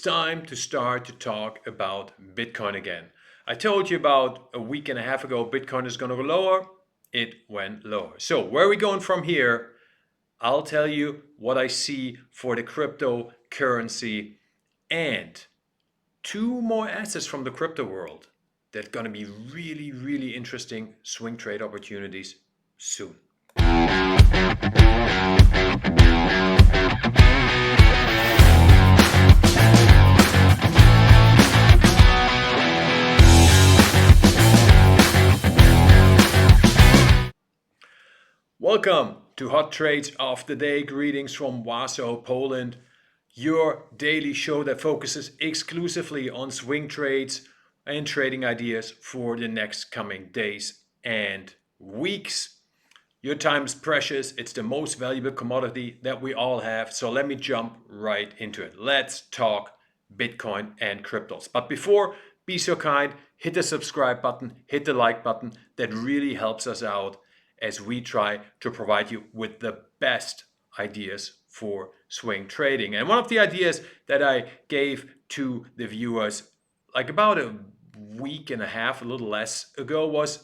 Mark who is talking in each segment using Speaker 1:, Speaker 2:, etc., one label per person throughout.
Speaker 1: time to start to talk about Bitcoin again. I told you about a week and a half ago, Bitcoin is going to go lower. It went lower. So where are we going from here? I'll tell you what I see for the cryptocurrency and two more assets from the crypto world that are going to be really, really interesting swing trade opportunities soon. Welcome to Hot Trades of the Day. Greetings from Warsaw, Poland. Your daily show that focuses exclusively on swing trades and trading ideas for the next coming days and weeks. Your time is precious. It's the most valuable commodity that we all have. So let me jump right into it. Let's talk Bitcoin and cryptos. But before, be so kind, hit the subscribe button, hit the like button. That really helps us out as we try to provide you with the best ideas for swing trading. And one of the ideas that I gave to the viewers like about a week and a half, a little less ago, was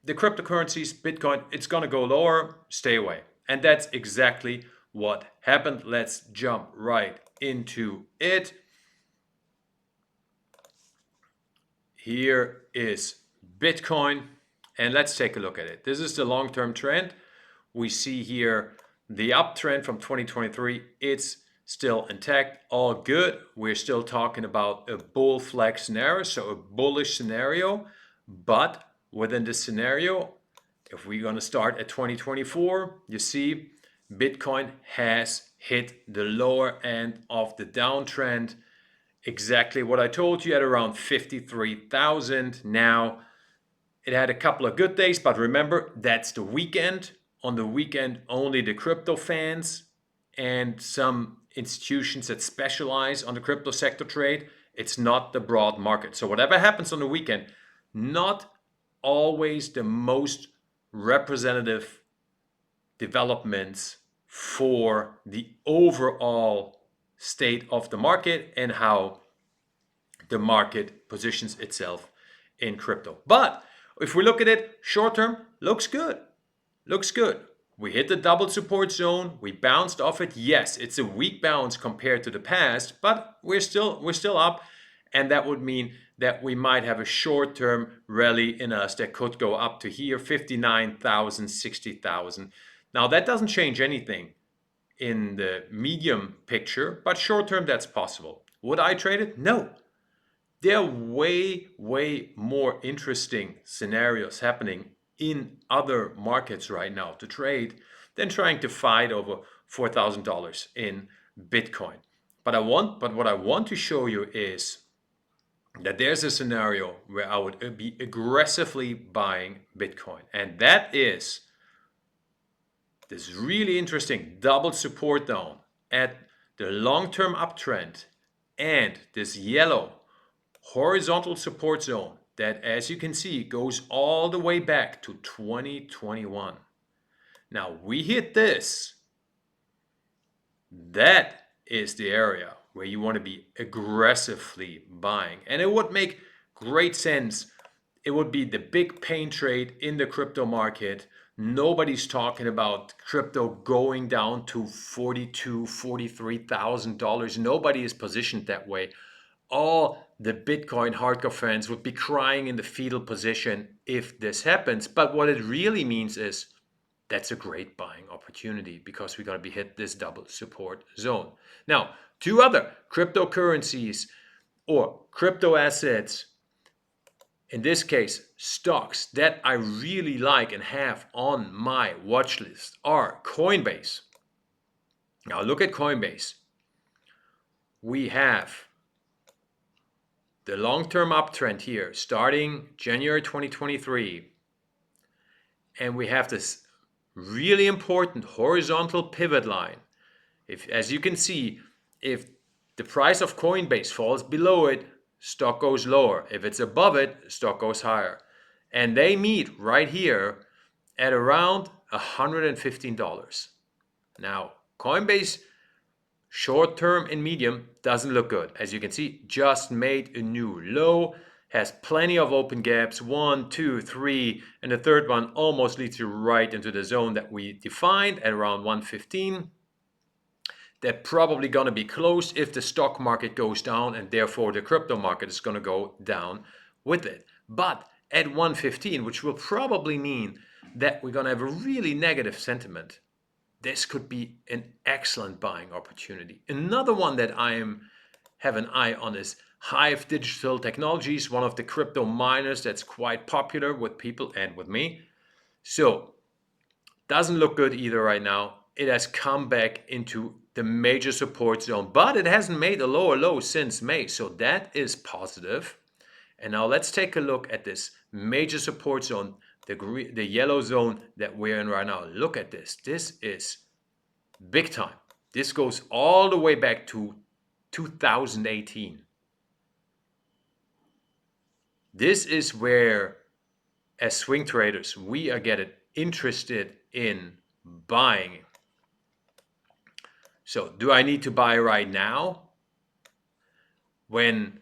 Speaker 1: the cryptocurrencies, Bitcoin, it's going to go lower, stay away. And that's exactly what happened. Let's jump right into it. Here is Bitcoin, and let's take a look at it. This is the long-term trend. We see here the uptrend from 2023. It's still intact, all good. We're still talking about a bull flag scenario, so a bullish scenario. But within this scenario, if we're going to start at 2024, you see Bitcoin has hit the lower end of the downtrend. Exactly what I told you, at around 53,000. Now, it had a couple of good days, but remember, that's the weekend. On the weekend, only the crypto fans and some institutions that specialize on the crypto sector trade. It's not the broad market. So whatever happens on the weekend, not always the most representative developments for the overall state of the market and how the market positions itself in crypto. But if we look at it short term, looks good. Looks good. We hit the double support zone. We bounced off it. Yes, it's a weak bounce compared to the past, but we're still up, and that would mean that we might have a short-term rally in us that could go up to here, 59,000, 60,000. Now that doesn't change anything in the medium picture, but short-term that's possible. Would I trade it? No. There are way more interesting scenarios happening in other markets right now to trade than trying to fight over $4,000 in Bitcoin. But what I want to show you is that there's a scenario where I would be aggressively buying Bitcoin, and that is this really interesting double support zone at the long-term uptrend and this yellow horizontal support zone that, as you can see, goes all the way back to 2021. Now we hit this. That is the area where you want to be aggressively buying. And it would make great sense. It would be the big pain trade in the crypto market. Nobody's talking about crypto going down to $42,000, $43,000. Nobody is positioned that way. All the Bitcoin hardcore fans would be crying in the fetal position if this happens. But what it really means is that's a great buying opportunity because we're going to be hit this double support zone. Now, two other cryptocurrencies or crypto assets, in this case stocks, that I really like and have on my watch list are Coinbase. Now look at Coinbase. We have the long-term uptrend here starting January 2023. And we have this really important horizontal pivot line. As you can see, if the price of Coinbase falls below it, stock goes lower. If it's above it, stock goes higher. And they meet right here at around $115. Now, Coinbase Short term and medium doesn't look good. As you can see, just made a new low, has plenty of open gaps, 1, 2, 3, and the third one almost leads you right into the zone that we defined at around 115. They're probably going to be closed if the stock market goes down, and therefore the crypto market is going to go down with it. But at 115, which will probably mean that we're going to have a really negative sentiment, this could be an excellent buying opportunity. Another one that have an eye on is HIVE Digital Technologies, one of the crypto miners that's quite popular with people and with me. So doesn't look good either right now. It has come back into the major support zone, but it hasn't made a lower low since May. So that is positive. And now let's take a look at this major support zone, the yellow zone that we're in right now. Look at this. This is big time. This goes all the way back to 2018. This is where, as swing traders, we are getting interested in buying. So do I need to buy right now when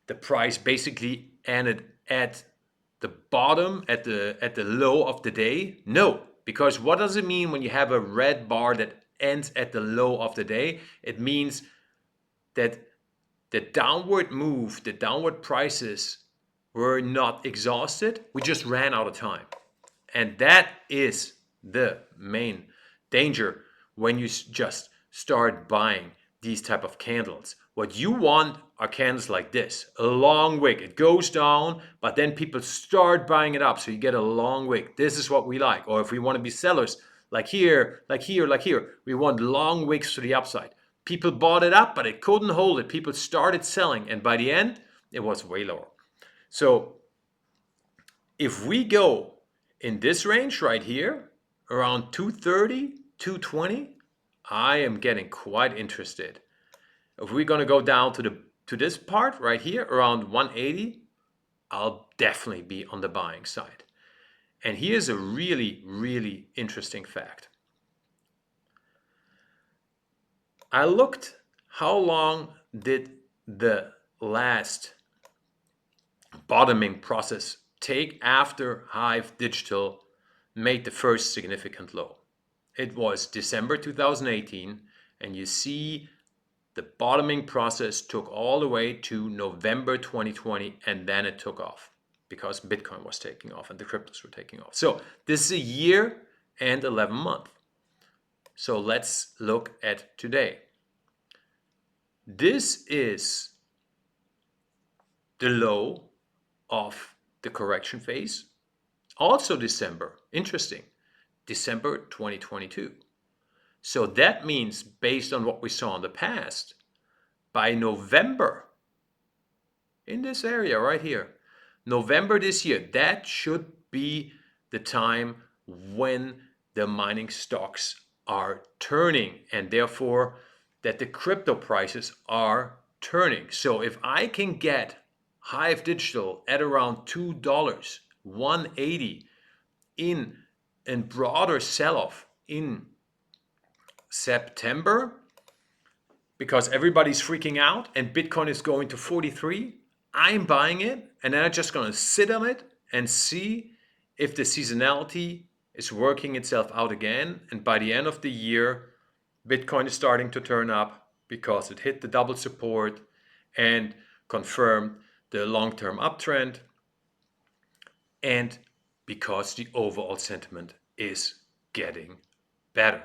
Speaker 1: the price basically ended at the bottom, at the low of the day? No, because what does it mean when you have a red bar that ends at the low of the day? It means that the downward move, the downward prices were not exhausted. We just ran out of time. And that is the main danger when you just start buying these type of candles. What you want are candles like this, a long wick. It goes down, but then people start buying it up, so you get a long wick. This is what we like. Or if we want to be sellers, like here, like here, like here, we want long wicks to the upside. People bought it up, but it couldn't hold it. People started selling, and by the end, it was way lower. So if we go in this range right here, around 230, 220, I am getting quite interested. If we're going to go down to this part right here, around 180, I'll definitely be on the buying side. And here's a really, really interesting fact. I looked how long did the last bottoming process take after HIVE Digital made the first significant low. It was December 2018, and you see the bottoming process took all the way to November 2020, and then it took off because Bitcoin was taking off and the cryptos were taking off. So this is a year and 11 months. So let's look at today. This is the low of the correction phase. Also December, interesting, December 2022. So that means, based on what we saw in the past, by November, in this area right here, November this year, that should be the time when the mining stocks are turning, and therefore that the crypto prices are turning. So if I can get HIVE Digital at around $2, 180 in a broader sell-off in September, because everybody's freaking out and Bitcoin is going to 43, I'm buying it, and then I'm just going to sit on it and see if the seasonality is working itself out again. And by the end of the year, Bitcoin is starting to turn up because it hit the double support and confirmed the long-term uptrend, and because the overall sentiment is getting better.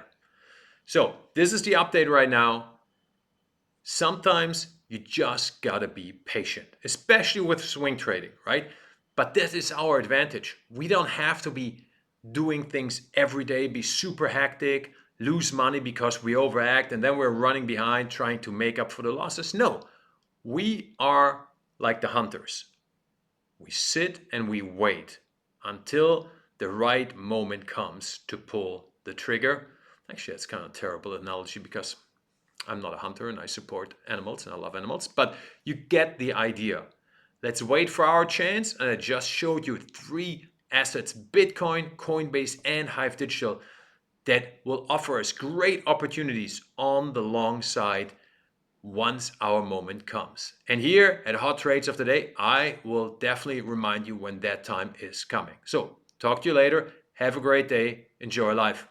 Speaker 1: So this is the update right now. Sometimes you just gotta be patient, especially with swing trading, right? But this is our advantage. We don't have to be doing things every day, be super hectic, lose money because we overact, and then we're running behind trying to make up for the losses. No, we are like the hunters. We sit and we wait until the right moment comes to pull the trigger. Actually, that's kind of a terrible analogy because I'm not a hunter and I support animals and I love animals, but you get the idea. Let's wait for our chance. And I just showed you 3 assets, Bitcoin, Coinbase, and HIVE Digital, that will offer us great opportunities on the long side once our moment comes. And here at Hot Trades of the Day, I will definitely remind you when that time is coming. So talk to you later. Have a great day. Enjoy life.